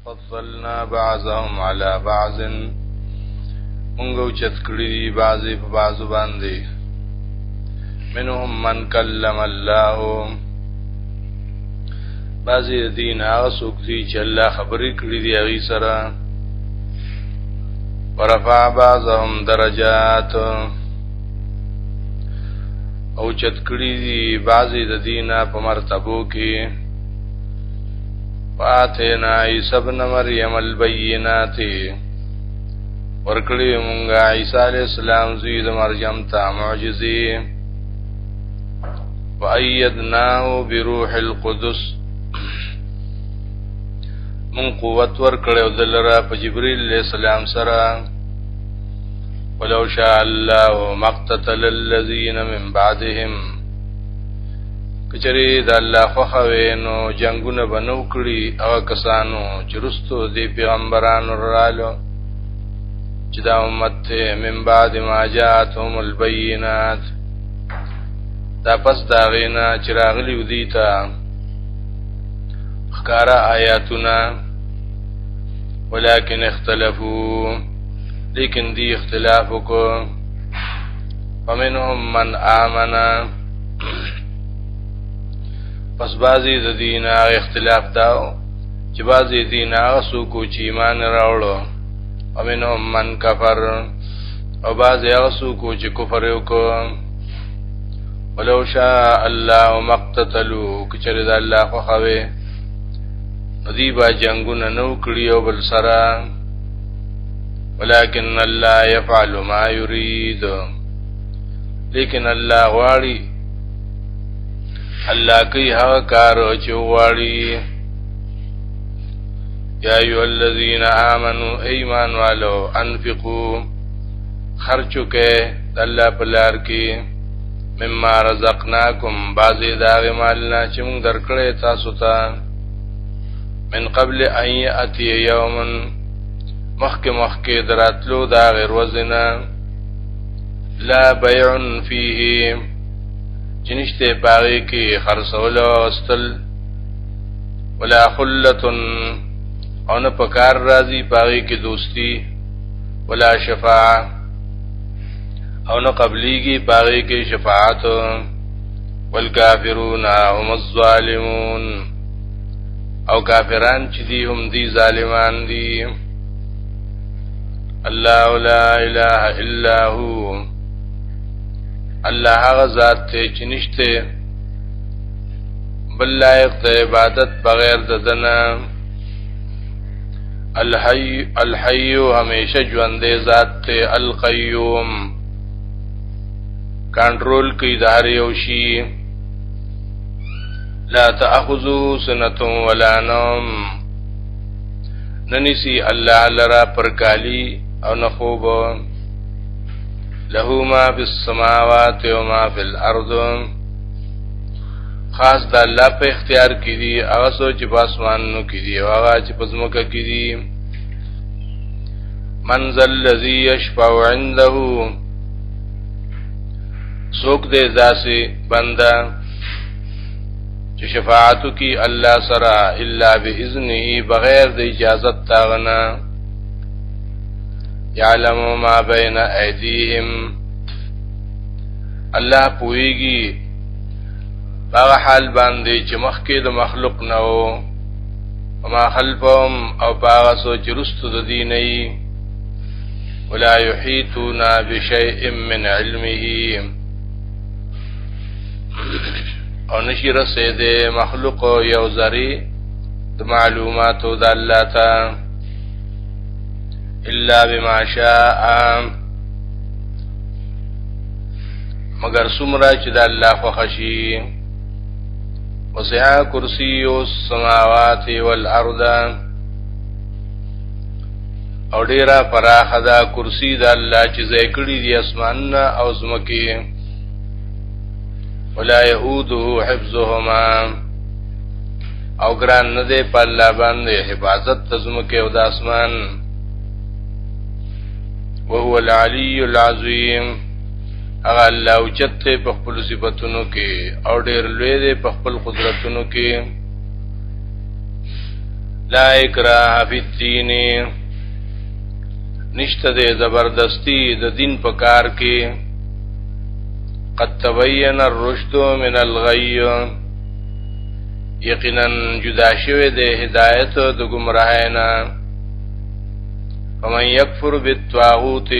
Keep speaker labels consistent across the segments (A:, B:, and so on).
A: فضلنا بعضهم على بعض منگو چت کړي بعضی په بعضو باندې منهم من کلم الله بعضی دین هغه څوک چې الله خبرې کړې دي هغه سره ورفع بعضهم درجات او چت کړي دي بعضی د دینه په مرتبو کې فاتنا عیسی ابن مریم البینات ورکړي مونږه عیسی علی السلام زوی د مریم ته معجزې وأيدناه بروح القدس من قوت ورکړو دلرا په جبرئیل علیہ السلام سره ولو شاء الله مقتتل الذين من بعدهم کچری د الله خو خوینو جنگونه بنو کړی او کسانو چې رستو دی پیغمبرانو رالو چې دا امت من بعد ما جاءتهم البينات دا پس دا غینا چراغلی ودیتا خکارا آیاتنا ولیکن اختلفو لیکن دی اختلافو کو ومنهم من آمنا پس بازی دا دینا اختلاف داو چه بازی دینا اغسو کو چه ایمان راولو ومنهم من کفر و بازی اغسو کو چه کفریو کو ولو شاء الله مقتتلوا کچره د الله خو خوي ندی با جنگونه نو کړیو بل سرا ولكن الله يفعل ما يريد لیکن الله غواړي الله کوي هغه کار چې غواړي یا ایو الذین آمنوا ایمان والو انفقوا خرچو کې الله په لار کې مما رزقناکم بعضی داغ مالنا چې مونږ درکړې تاسو ته من قبل ان یاتی یوم مخک دراتلو دا غیر وزنا لا بیع فیه جنشته باغی کې خرڅول او استل ولا خلة او نه پکار راضی باغی کې دوستی ولا شفاعه او نو قبلیگی باغی کی شفاعت والکافرون هم الظالمون او کافران چی دی هم دی ظالمان دی اللہ لا الہ الا ہو اللہ غزات تے چنشتے بل لائق تے عبادت بغیر ددنا الحیو ہمیشہ جوندے ذات تے القیوم کنٹرول کی دار یوشی لا تأخذو سنتم ولا نوم ننسی اللہ لرا پرکالی او نخوب لہو ما فی السماوات و ما فی الارض خاص دا اللہ پہ اختیار کی دی اغسو چی پاسمانو کی دی واغا چی پزمکا کی دی منزل لذی یشفع عندہو سوک دے داسی بندہ چه شفاعتو کی اللہ سرا الا باذنه بغیر دے اجازت تاغنا یعلم ما بین ایدیهم اللہ پوئیگی باغ حال باندے چه مخی دا مخلوق نو وما خلفهم او باغ سو چه رستو دا دینی ولا یحیطونا بشیء من علمه او نشی رسیده مخلوق یو ذری د معلوماتو د الله تا الا بما شاء مگر سمرا چې د الله خو خشي وسع کرسی السماوات والارض او ډیرا فراخ دا کرسی د الله چې ذکرې دي اسمان او زمکه ولا يؤوده حفظهما او ګران نه دی په الله باندې حفاظت تزمکه او د اسمان وهو العلي العظيم اغه الله اوچت په خپل صفاتونو کې او ډېر لوی دی په خپل قدرتونو کې لا اکراه فی الدین نشته د زبردستی د دین په کار کې قد تبین الرشد من الغی یقینا جدا شوه د هدایت د گمراهی نه ومن یکفر بالطاغوت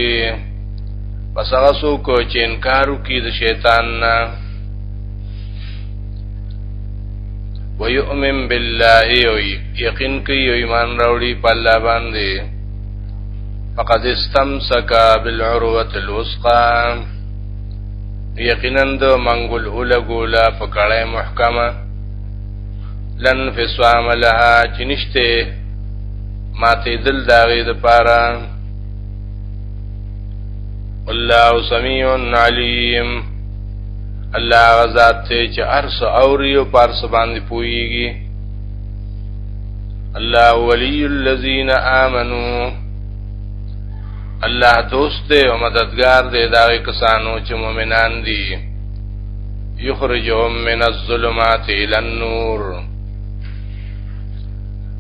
A: پس هغه څوک چې انکار وکړي د شیطان نه ويؤمن بالله یقین کوي او ایمان راوړي په الله باندې فقد استمسك بالعروة الوثقى یقینا د منګول اولګولا په کړه محکمه لن فسوام لها چنشته ماته دل داغه د پاره الله سميع عليم الله غزاد ته چې ارس اوريو پارس باندې پويږي الله ولي الذين امنوا الله دوست او مددگار دی دا کسانو چې مؤمنان دي یخرجهم من الظلمات الى النور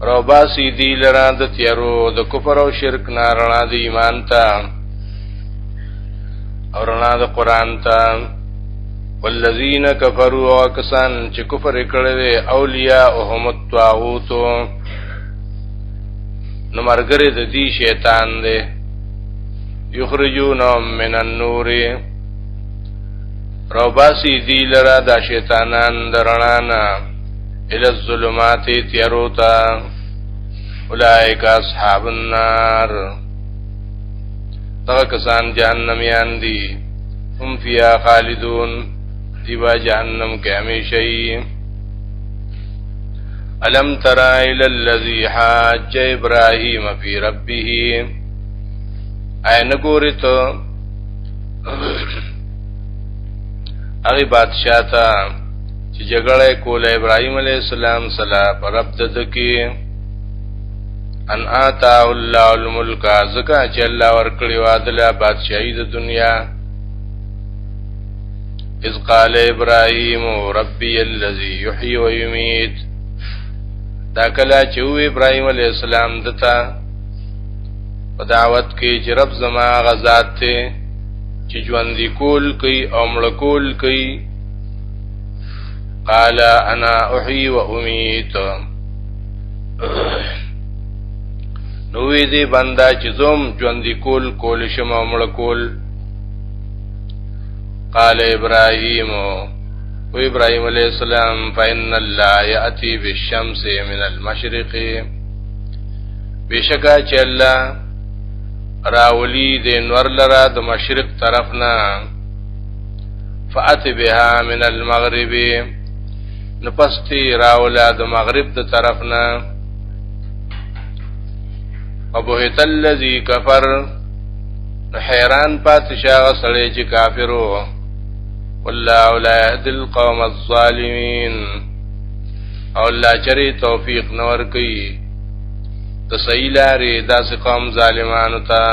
A: روباسی دی لرا د تیارو د کفر او شرک نه رڼا د ایمان ته او رڼا د قران ته والذین کفروا وکسان چې کفر کړي اولیاء او هم الطاغوت نو مرګره د دې شیطان دی یخرجونهم من النور روباسی دی لرا دا شیطانان درنانا الى الظلمات تیروتا اولئک اصحاب النار تغا کسان جہنمیان دی هم فیا خالدون دیبا جہنم کے ہمیشہی علم ترى الى الذي حاج ابراهيم في ربه اینه ګوري ته هغه بادشاہ ته چې جګړه کوله ابراهيم عليه السلام سره پر رب د کې ان آتا الله الملک زکا چې الله ورکړي وادله بادشاہي د دنیا اذ قال ابراهيم ربي الذي يحيي ويميت دا کله چې ابراهيم عليه السلام دته په دعوت کې چې رب زما غزاد ته چې ژوند کول کوي او مړ کول کوي قال انا احيي واميت نو دې بندا چې زوم ژوند کول شم او مړ کول قال ابراهيم و ابراهيم عليه السلام فإن الله يأتي بالشمس من المشرق بشکا چې الله راولی د نور لرا د مشرق طرفنا فأت بها من المغرب نپستی راولا د مغرب د طرفنا وبهت الذي كفر حیران پاتشاغ سړی چې کافرو والله لا يهدي القوم الظالمين او الله چری توفیق نور کوي د صحیح لارې داسې قوم ظالمانو ته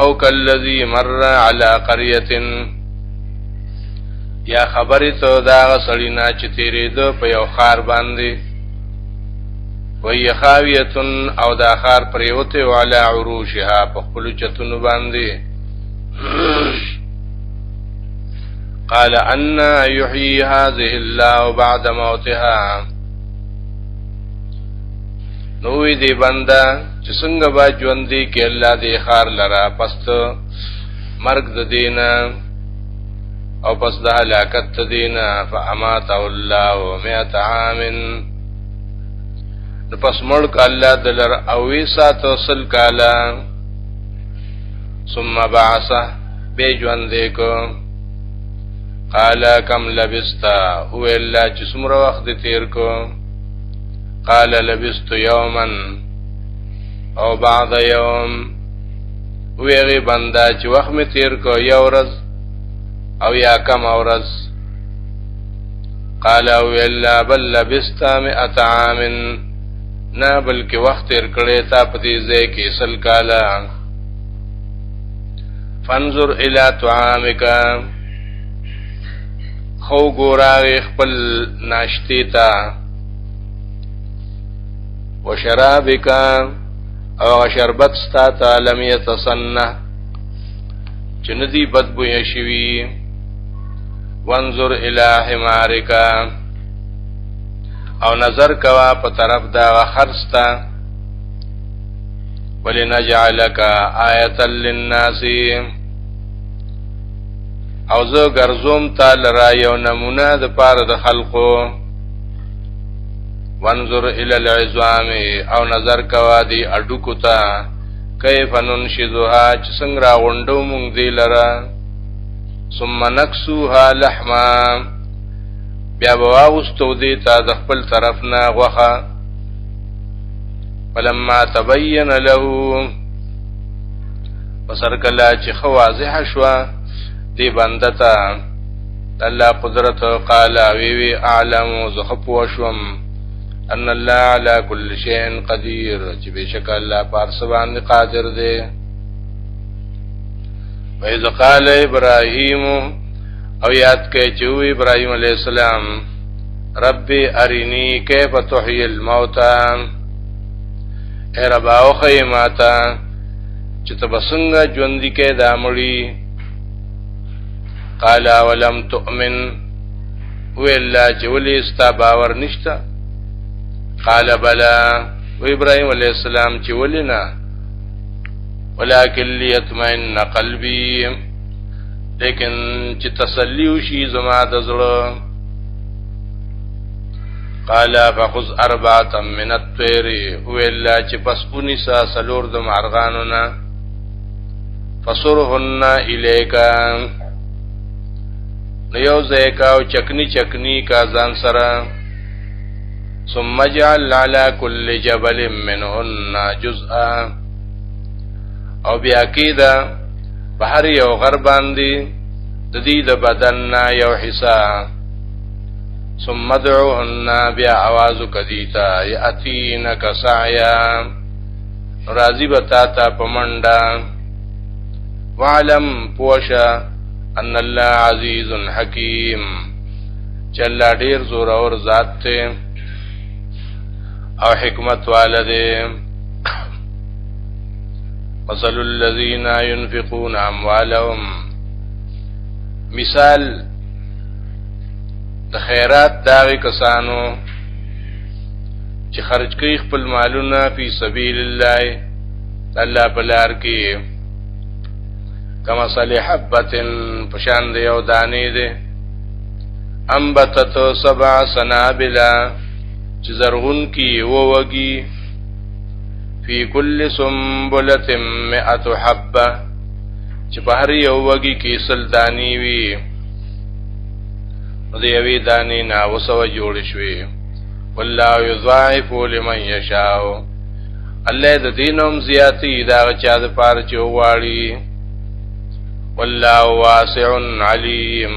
A: او کلذي مر على قريه یا خبرې ته دا غسړینا چې تیرې ده په یو خار باندې وهي خاویه او دا خار پریوته وعلى عروشها په خپل چتونو باندې قال ان يحيي هذه الله بعد موتها نوې دی بندا چې څنګه با ژوند دی کې الله دې خار لرا پست مرګ د دینه او پس د هلاکت د دینه فامات الله 100 عام نو پس ملک الله دلر او وسات وصل کالا ثم بعثه به ژوند دی کو قال كم لبست هو الا چې څومره وخت تیر کو قال لبست يوما او بعض يوم ویغی بندا چې وخت می تیر کو یو ورځ او یا کم ورځ قال ویلا بل لبست 100 عام نه بلکې وخت تیر کړی تا په دې ځای کې سل کالا فانظر الى طعامك خو ګوراغ خپل ناشتی تا وشرابک او شربت ستا تا لم یتصنع چندی بدبو یشوی وانظر الى حمارک او نظر کوا په طرف دا خرستا ولنجعلک آیتا للناس او زه ګرځوم تعالی را یو نمونه د پاره د خلقو وانظر الى العظام او نظر کوا دی اډوکو ته کیف ننشدها چې څنګه را غونډو مونږ دی لره ثم نکسوها لحما بیا بواوستو دی تا د خپل طرف نه غوخه فلما تبین له پسر کلا چې خو واضح شوه دی بندتا الله قدرت قال وی اعلم زخف وشم ان الله على كل شيء قدير چې بشک الله پر سبحان قادر دی وإذ قال ابراهيم او یاد کې چې ابراهيم عليه السلام ربي ارني كيف تحيي الموتى اے رب او خیماتا چې تبسنګ ژوند کې دامړي قال ولم تؤمن وإلا جولي استا باور نشتا قال بلا و ابراهيم عليه السلام چې ولنا ولكن ليطمئن قلبي لیکن چې تسلی وشي زما د زړه قال فخذ اربعه من الطير وإلا چې پس پونیسا سلور د مارغانونه فصرهن اليك نیو زیکاو چکنی چکنی کا ځان سره ثم جعل على كل جبل منهن جزءا او بیا کیدا بهر یو غر باندې د دې د بدن یو حصہ ثم ادعوهن بیا आवाज کدیتا یاتینک سعیا راضی بتا تا پمنډا وعلم پوشا ان الله عزیز حکیم چلا ډیر زور اور ذات ته او حکمت والده مثل الذين ينفقون اموالهم مثال د خیرات داوی کسانو چې خرج کوي خپل مالونه په سبیل الله الله بلار کې کما صالح حبتن پشان دی او دانی دی انبتت 7 سنابلا چې زرغون کی ووږي فی کل سنبلة 100 حبه چې بهر یو وږي کې سل دانی وی د یوې دانی نا وسو جوړ شوی والله یضاعف لمن یشاء الله د دینوم زیاتی دا چا د پاره چوغاړي والله واسع علیم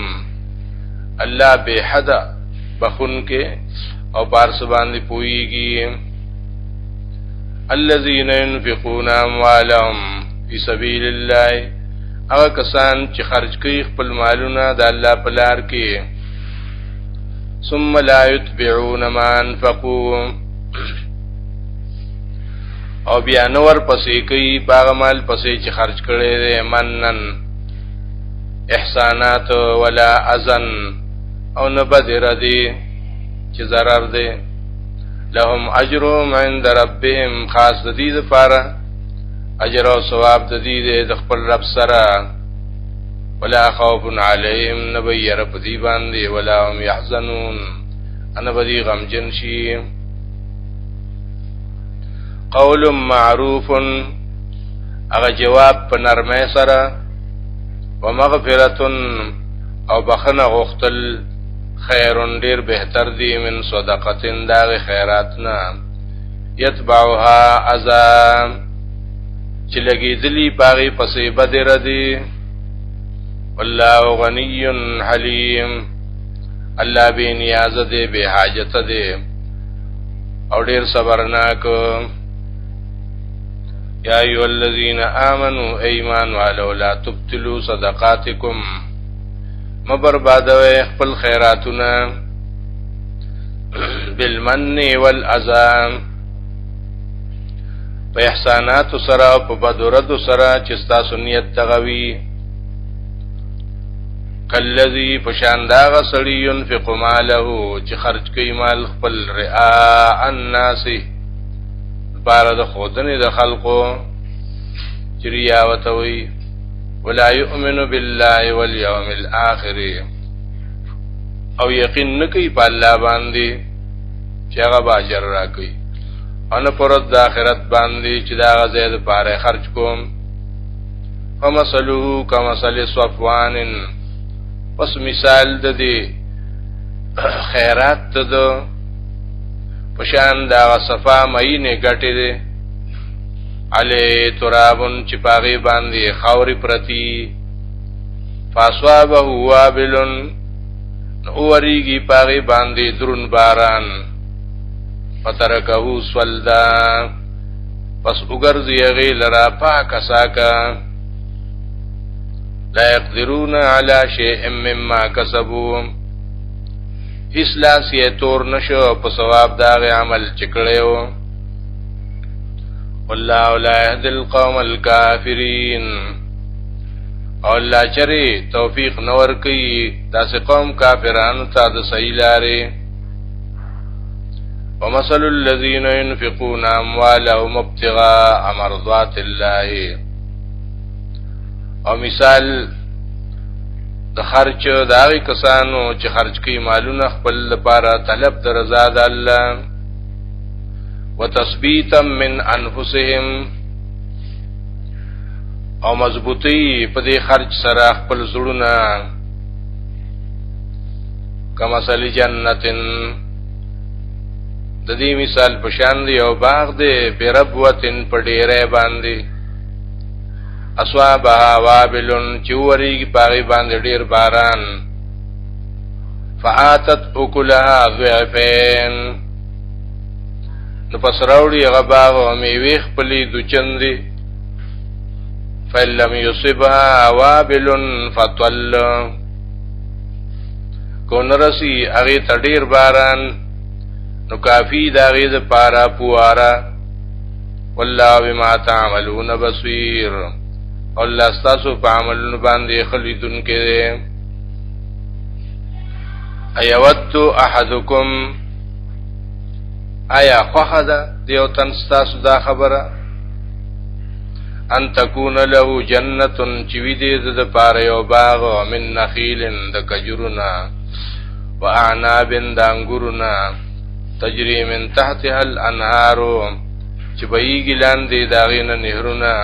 A: الله به حد بخون کې او بارس باندې پويږي الذين ينفقون اموالهم في سبيل الله هغه کسان چې خرج کوي خپل مالونه د الله په لار کې ثم لا يتبعون ما انفقوا او بیا نور پسې کوي باغ مال پسې چې خرج کړي دي منن احسانات ولا اذن او نبذر دي چې zarar دي لهم اجرهم عند ربهم خاص دي لپاره اجر او ثواب دي د خپل رب سره ولا خوف عليهم نبي رب دي باندې ولا هم يحزنون انا بدي غم جنشي قول معروف اغه جواب په نرمه سره ومغفرة او بخنه غختل خیر ډیر بهتر دی من صدقه دا خیراتنا یتبعها اذى چې لګی دلی باغی پسې بدر دی والله غنی حلیم الله به نیاز دی به حاجت دی او ډیر صبرناک یا ایو الذین آمنوا ایمان ولو لا تبتلوا صدقاتکم مبربادوی خپل خیراتونه بالمن والاذى په احسانات سره او په بدرد سره چې تاسو نیت تغوي کلذي پشانداغ سړی ينفق ماله چې خرج کوي مال خپل رعاء الناس بار د خودنه د خلقو چریا وتوي ولا يؤمن بالله واليوم الاخر او یقین نکي په الله باندې چې هغه باجر راکوي ان پرد د آخرت باندې چې دا غزید پاره خرج کوم فمثله كمثل صفوان پس مثال د دې خیرات ته د پشان دا صفا مینه ګټې دي علی ترابن چې پاغي باندې خاوري پرتی فاسوابه وابلن اوریږي پاغي باندې درون باران فترکهو سولدا پس اگرزی غیل را پاک ساکا لا يقدرون على شيء مما كسبوا اس لاسی تور نشو په ثواب داغ عمل چکړیو والله لا يهدي القوم الكافرين او الله چری توفیق نور کوي داسې قوم کافرانو ته د صحیح لارې ومثل الذين ينفقون اموالهم ابتغاء مرضات الله او مثال د خرچ داغي کسانو چې خرج کوي مالونه خپل لپاره طلب د رضا د الله وتثبيتا من انفسهم او مضبوطی په دې خرج سره خپل زړونه کما مثل جنتن د دې مثال په شان دی او باغ دی بربوتن په ډیره باندې اصوابها وابلن چوریږي پاغي باندې ډیر باران فآتت اکلها ضعفین نو پس راوړي هغه باغ او میوه خپلې دوچندې فلم یصبها وابل فطل کو نرسی هغه ته ډیر باران نو کافی داغه د پارا پوارا والله بما تعملون بصیر الله استاسو په عملونو باندې خلیدون کې ایود احدکم آیا خوخدا دیو تن استاسو دا خبره ان تکون له جنت چوی دې د پاره یو باغ من نخیل د کجرنا واعناب د انګورنا تجری من تحتها الانهار چې بهيږي لاندې داغینه نهرونه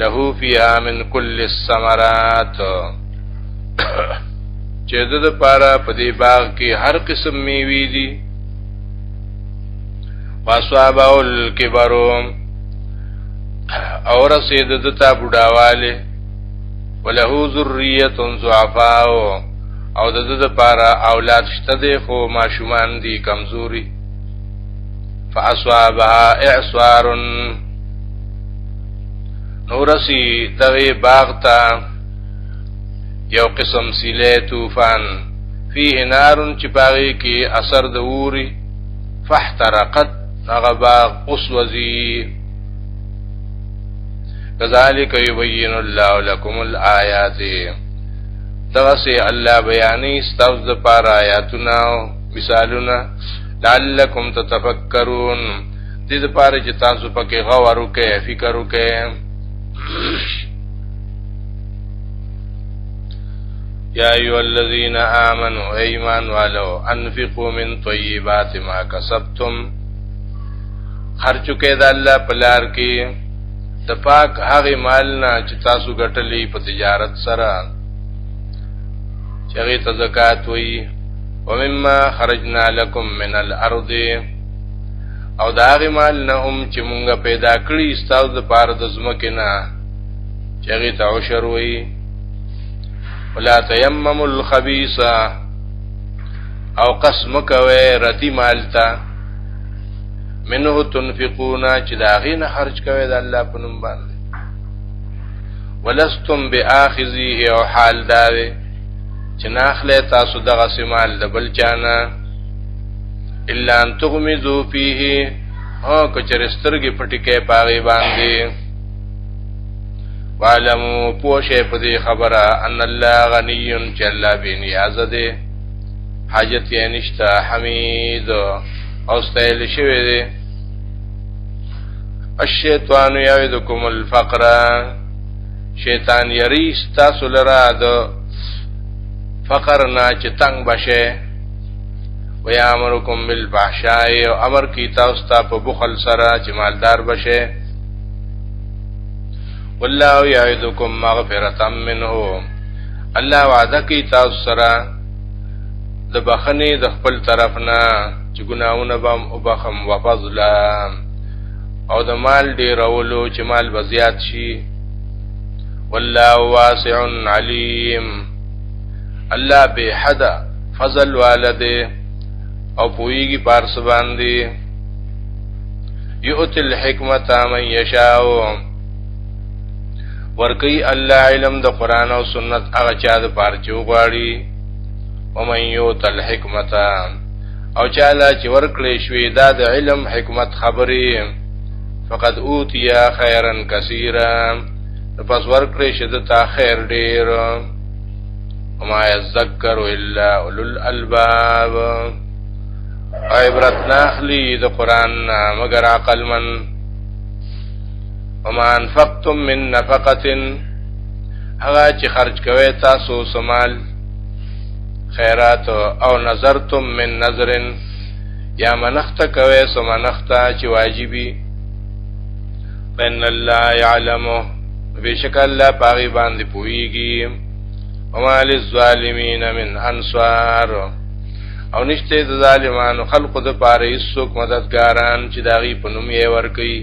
A: له فيها من كل الثمرات چې د پاره په دې باغ کې هر قسم میوې دي واسوابه الكبر او رسید دتا بډاواله وله ذریه ضعفاء او د دې لپاره اولاد شته دي خو ماشومان دي کمزوري فاصابها اعصار نورسی دغه باغ ته یو قسم سیله طوفان فيه نار چې باغی کې اثر د ووري فاحترقت هغه باغ اسوزی كذلك يبين الله لكم الآيات دغسی الله بیانی ستاوز د پار آیاتنا مثالنا لعلکم تتفکرون دې د پاره چې تاسو پکې غور وکړئ فکر وکړئ یا ایها الذین آمنوا ایمان والو انفقوا من طیبات ما کسبتم خرچ کړئ د الله په لار کې د پاک هغه مال نه چې تاسو ګټلې په تجارت سره چې هغه ته زکات وایي ومما خرجنا لكم من الارض او دا هغه مال نه هم چې مونږه پیدا کړی ستاسو د پاره د زمکه نه چې هغه ته عشر وایي ولا تيمموا الخبيث او قسم کوي ردی مالتا منه تنفقون چې دا غینه خرج کوي د الله په نوم باندې ولستم باخذيه او حال داوي چې ناخله تاسو دغه سمال د بل چانه الا ان تغمزوا فيه او کچرسترګي پټی کې پاغي باندې وعلمو پوشه په دې خبره ان الله غنی چې الله به نیاز ده حاجت یې نشته حمید او استایل شوی دی الشیطان یعدکم الفقر شیطان یریس تاسو لرا د فقر نه چې تنگ بشه ویامرکم بالفحشاء او امر کی تاسو ته په بخل سره چې مالدار بشه والله یعدکم مغفرة منه الله وعده کی تاسو سره د بخنه د خپل طرف نه چې ګناونه بم او بخم وفضل او د مال ډیرولو چې مال بزیات شي والله واسع علیم الله به حد فضل والده او پویږي پارس باندې یؤتی الحکمت من یشاء ورکی الله علم د قران او سنت هغه چا د پارچو غواړي ومن یؤت الحکمت او چاله چې ورکړې شوې دا د علم حکمت خبرې فقد اوتیا خیرا کثیرا پس ورکړې شته تا خیر ډیر وما یذکر الا اولو الالباب عبرت ناخلی د قران مگر عقل من وما انفقتم من نفقه هغه چې خرج کوي تاسو سمال خیرات او نظرتم من نظر یا منخت کوي سمنخت چې واجبي فإن الله يعلمه بشک الله پاغي باندې پويږي وما للظالمين من انصار او نشته د ظالمانو خلق د پاره هیڅوک مددګاران چې داغي په نوم یې ورکي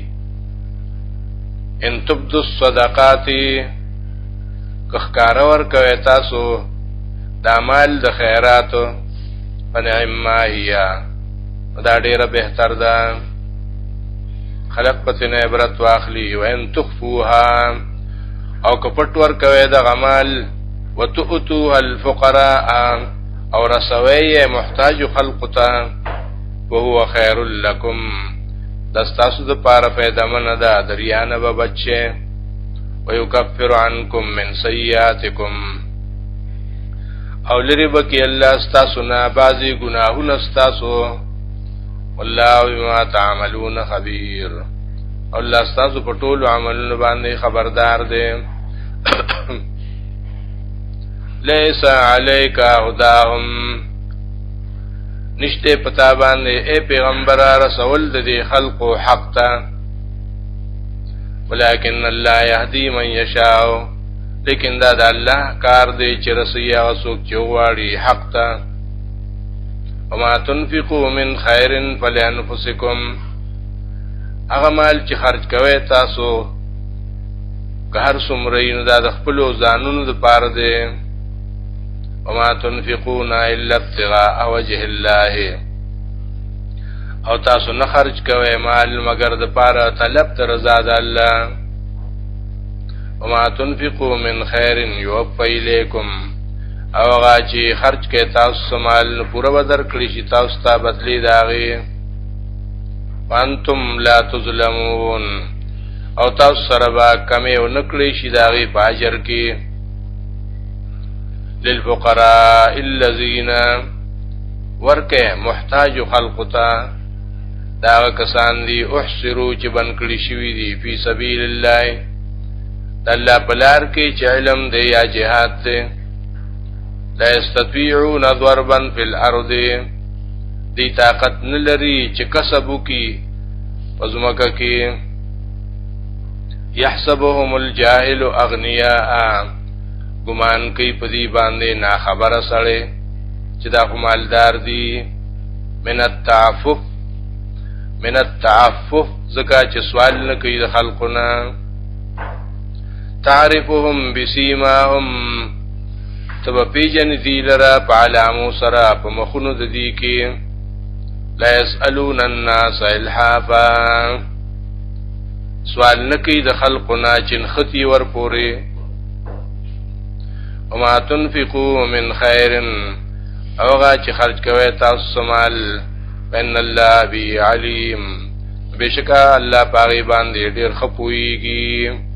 A: ان تبدو الصدقات کخکار ورکوي تاسو دا مال د خیراتو فنعما هي دا ډیره بهتر ده خلق پتنه عبرت واخلی وان تخفوها او کپټ ور کوي د غمال وتؤتوا الفقراء او رسوي محتاج خلقتا وهو خير لكم دستاسو د پاره پیدا من ده دریانه به بچي ويكفر عنكم من سيئاتكم او لري بکی الله استاسو نه بازي گناهونه استاسو والله بما تعملون خبير الله استاسو په ټول عملونو باندې خبردار دی ليس عليك هداهم نشته پتا باندې اے پیغمبر رسول د دې خلق حق ته ولكن الله يهدي من يشاء لیکن دا د الله کار دی چې رسي هغه څوک چې غواړي حق ته وما تنفقوا من خير فلانفسكم هغه مال چې خرج کوي تاسو که هر څومره نو دا د خپل ځانونو لپاره دی وما تنفقون الا ابتغاء وجه الله او تاسو نه خرج کوي مال مگر د پاره طلب تر رضا د الله وما تنفقوا من خير يوفى اليكم او هغه چې خرج کوي تاسو مال پوره بدر کړی شي تاسو ته بدلی داغي وانتم لا تظلمون او تاسو سره با کمی او نکړی شي داغي باجر کې للفقراء الذين ورکه محتاج خلقتا دا کسان دي احسروا چې بنکړي شوی دي په سبیل الله الله بلار کې چې علم دی یا جهاد دی لا استطيعون ضربا في الارض دی طاقت نلري چې کسبو کې پزماکه کې يحسبهم الجاهل اغنياء ګمان کوي په دې باندې نا خبره سره چې دا مالدار دي من التعفف زکه چې سوال نه کوي د خلقنا تعرفهم بسيماهم تب پیجن ذی لرا پعلامو سرا پا مخونو دی کی لا يسألون الناس الحافا سوال نکی د خلقنا چن خطی ور پوری وما تنفقوا من خیر اوغا چی خرج کوئی تاسو مال فإن اللہ بی علیم بشکا الله پاغي باندې ډېر خپويږي